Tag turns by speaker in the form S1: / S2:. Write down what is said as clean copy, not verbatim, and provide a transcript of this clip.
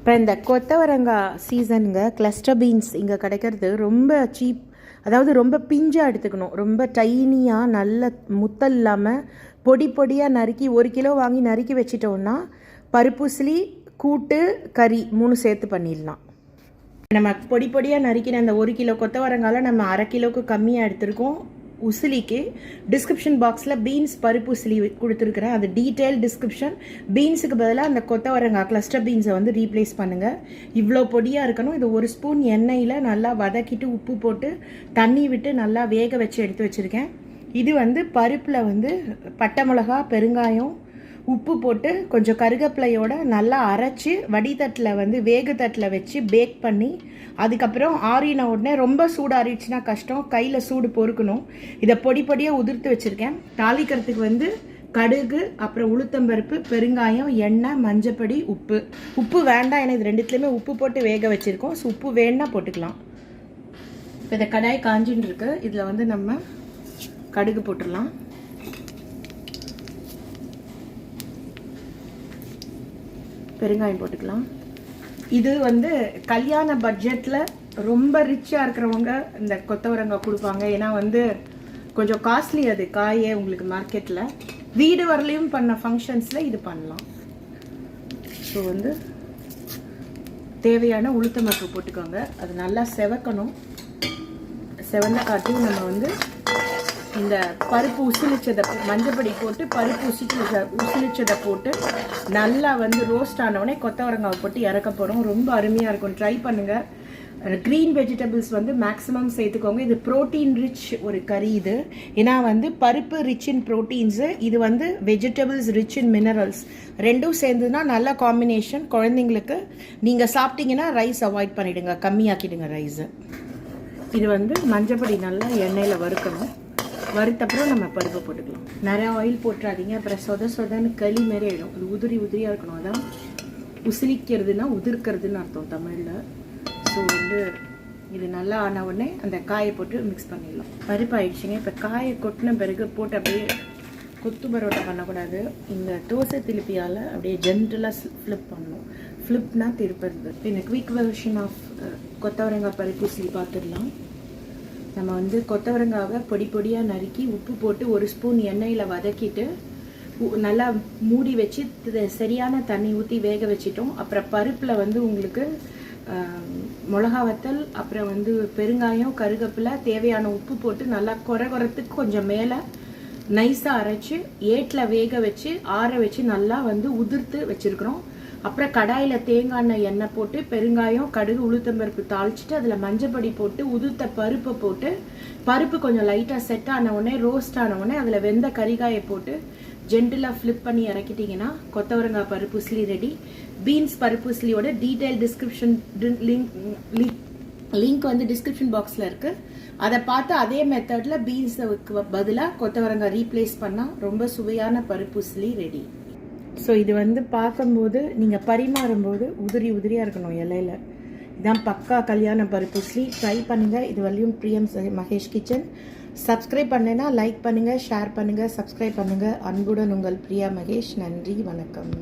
S1: இப்போ இந்த கொத்தவரங்காய் சீசனுங்க கிளஸ்டர் பீன்ஸ் இங்கே கிடைக்கிறது ரொம்ப சீப். அதாவது ரொம்ப பிஞ்சாக எடுத்துக்கணும், ரொம்ப டைனியாக நல்ல முத்தல் இல்லாமல் பொடி பொடியாக நறுக்கி 1 கிலோ வாங்கி நறுக்கி வச்சிட்டோன்னா பருப்புசிலி கூட்டு கறி 3 சேர்த்து பண்ணிடலாம். நம்ம பொடி பொடியாக நறுக்கின அந்த 1 கிலோ கொத்தவரங்காயில் நம்ம 1/2 கிலோவுக்கு கம்மியாக எடுத்திருக்கோம். உசிலிக்கு டிஸ்கிரிப்ஷன் பாக்ஸில் பீன்ஸ் பருப்பு உசிலி கொடுத்துருக்குறேன். அது டீட்டெயில் டிஸ்கிரிப்ஷன். பீன்ஸுக்கு பதிலாக அந்த கொத்தவரங்காய் கிளஸ்டர் பீன்ஸை வந்து ரீப்ளேஸ் பண்ணுங்கள். இவ்வளோ பொடியாக இருக்கணும். இது 1 ஸ்பூன் எண்ணெயில் நல்லா வதக்கிட்டு உப்பு போட்டு தண்ணி விட்டு நல்லா வேக வச்சு எடுத்து வச்சுருக்கேன். இது வந்து பருப்பில் வந்து பட்டை மிளகா, பெருங்காயம், உப்பு போட்டு கொஞ்சம் கருகப்பிலையோட நல்லா அரைச்சி வடிதட்டில் வந்து வேகுதட்டில் வச்சு பேக் பண்ணி அதுக்கப்புறம் ஆறின உடனே ரொம்ப சூடாறிடுச்சுன்னா கஷ்டம், கையில் சூடு பொறுக்கணும். இதை பொடி பொடியாக உதிர்த்து வச்சுருக்கேன். தாளிக்கிறதுக்கு வந்து கடுகு, அப்புறம் உளுத்தம்பருப்பு, பெருங்காயம், எண்ணெய், மஞ்சப்பொடி, உப்பு வேண்டாம், ஏன்னா இது ரெண்டுத்துலேயுமே உப்பு போட்டு வேக வச்சுருக்கோம். ஸோ உப்பு வேணா போட்டுக்கலாம். இப்போ இந்த கடாய் காஞ்சின்னு இருக்கு. இதில் வந்து நம்ம கடுகு போட்டுடலாம். பெருங்காயம் போட்டுக்கலாம். இது வந்து கல்யாண பட்ஜெட்டில் ரொம்ப ரிச்சாக இருக்கிறவங்க இந்த கொத்தவரங்காய் கொடுப்பாங்க. ஏன்னா வந்து கொஞ்சம் காஸ்ட்லி அது காயே உங்களுக்கு மார்க்கெட்டில். வீடு வரலையும் பண்ண ஃபங்க்ஷன்ஸில் இது பண்ணலாம். ஸோ வந்து தேவையான உளுத்தம்பருப்பு போட்டுக்கோங்க. அது நல்லா செவக்கணும். செவந்த காட்டி நம்ம வந்து இந்த பருப்பு உசிலிச்சதை மஞ்சப்பொடி போட்டு பருப்பு உசிலிச்சதை போட்டு நல்லா வந்து ரோஸ்ட் ஆனவுடனே கொத்தவரங்காவை போட்டு இறக்க போகிறோம். ரொம்ப அருமையாக இருக்கும், ட்ரை பண்ணுங்கள். க்ரீன் வெஜிடபிள்ஸ் வந்து மேக்ஸிமம் சேர்த்துக்கோங்க. இது ப்ரோட்டீன் ரிச் ஒரு கறி இது. ஏன்னா வந்து பருப்பு ரிச் இன் ப்ரோட்டீன்ஸு, இது வந்து வெஜிடபிள்ஸ் ரிச் இன் மினரல்ஸ். ரெண்டும் சேர்ந்துன்னா நல்ல காம்பினேஷன். குழந்தைங்களுக்கு நீங்கள் சாப்பிட்டீங்கன்னா ரைஸ் அவாய்ட் பண்ணிவிடுங்க, கம்மியாக்கிடுங்க ரைஸு. இது வந்து மஞ்சப்பொடி நல்லா எண்ணெயில் வறுக்கணும். வறுத்தப்புறம் நம்ம பருப்பு போட்டுக்கலாம். நிறையா ஆயில் போட்டுறாதீங்க, அப்புறம் சொதன்னு களி மாரி ஆகிடும். அது உதிரியாக இருக்கணும். அதான் உசிலிக்கிறதுனா உதிர்க்கிறதுன்னு அர்த்தம் தமிழில். ஸோ வந்து இது நல்லா ஆன உடனே அந்த காயை போட்டு மிக்ஸ் பண்ணிடலாம். பருப்பு ஆயிடுச்சுங்க. இப்போ காயை கொட்டின பிறகு போட்டு அப்படியே கொத்து பரோட்டா பண்ணக்கூடாது. இந்த தோசை திருப்பியால் அப்படியே ஜென்டலாக ஃப்ளிப் பண்ணணும். ஃப்ளிப்னா திருப்பது. இந்த குவிக் வெர்ஷன் ஆஃப் கொத்தவரங்காய் பருப்பு உசிலி பார்த்துடலாம். நம்ம வந்து கொத்தவரங்காவை பொடி பொடியாக நறுக்கி உப்பு போட்டு 1 ஸ்பூன் எண்ணெயில் வதக்கிட்டு நல்லா மூடி வச்சு சரியான தண்ணி ஊற்றி வேக வச்சிட்டோம். அப்புறம் பருப்பில் வந்து உங்களுக்கு மிளகா வத்தல், அப்புறம் வந்து பெருங்காயம், கருகப்பிலை, தேவையான உப்பு போட்டு நல்லா குறத்துக்கு கொஞ்சம் மேலே நைஸாக அரைச்சி ஏட்டில் வேக வச்சு ஆற வச்சு நல்லா வந்து உதிர்த்து வச்சுருக்குறோம். அப்புறம் கடாயில் தேங்காய் எண்ணெய் போட்டு பெருங்காயம், கடுகு, உளுத்தம்பருப்பு தாளிச்சிட்டு அதில் மஞ்சப்பொடி போட்டு உதுத்த பருப்பை போட்டு பருப்பு கொஞ்சம் லைட்டாக செட் ஆன உடனே ரோஸ்ட் ஆன உடனே அதில் வெந்த கறிகாயை போட்டு ஜென்டிலாக ஃப்ளிப் பண்ணி இறக்கிட்டிங்கன்னா கொத்தவரங்காய் பருப்பு உசிலி ரெடி. பீன்ஸ் பருப்பு உசிலியோட டீட்டெயில் டிஸ்கிரிப்ஷன் லிங்க் வந்து டிஸ்கிரிப்ஷன் பாக்ஸில் இருக்குது. அதை பார்த்து அதே மெத்தடில் பீன்ஸுக்கு பதிலாக கொத்தவரங்காய் ரீப்ளேஸ் பண்ணால் ரொம்ப சுவையான பருப்பு உசிலி ரெடி. ஸோ இது வந்து பார்க்கும்போது நீங்கள் பரிமாறும்போது உதிரியாக இருக்கணும் இலையில். இதான் பக்கா கல்யாண பருப்பு உசிலி. ட்ரை பண்ணுங்கள். இது வரையும் பிரியம் மகேஷ் கிச்சன். சப்ஸ்கிரைப் பண்ணலைன்னா லைக் பண்ணுங்கள், ஷேர் பண்ணுங்கள், சப்ஸ்கிரைப் பண்ணுங்கள். அன்புடன் உங்கள் பிரியா மகேஷ். நன்றி, வணக்கம்.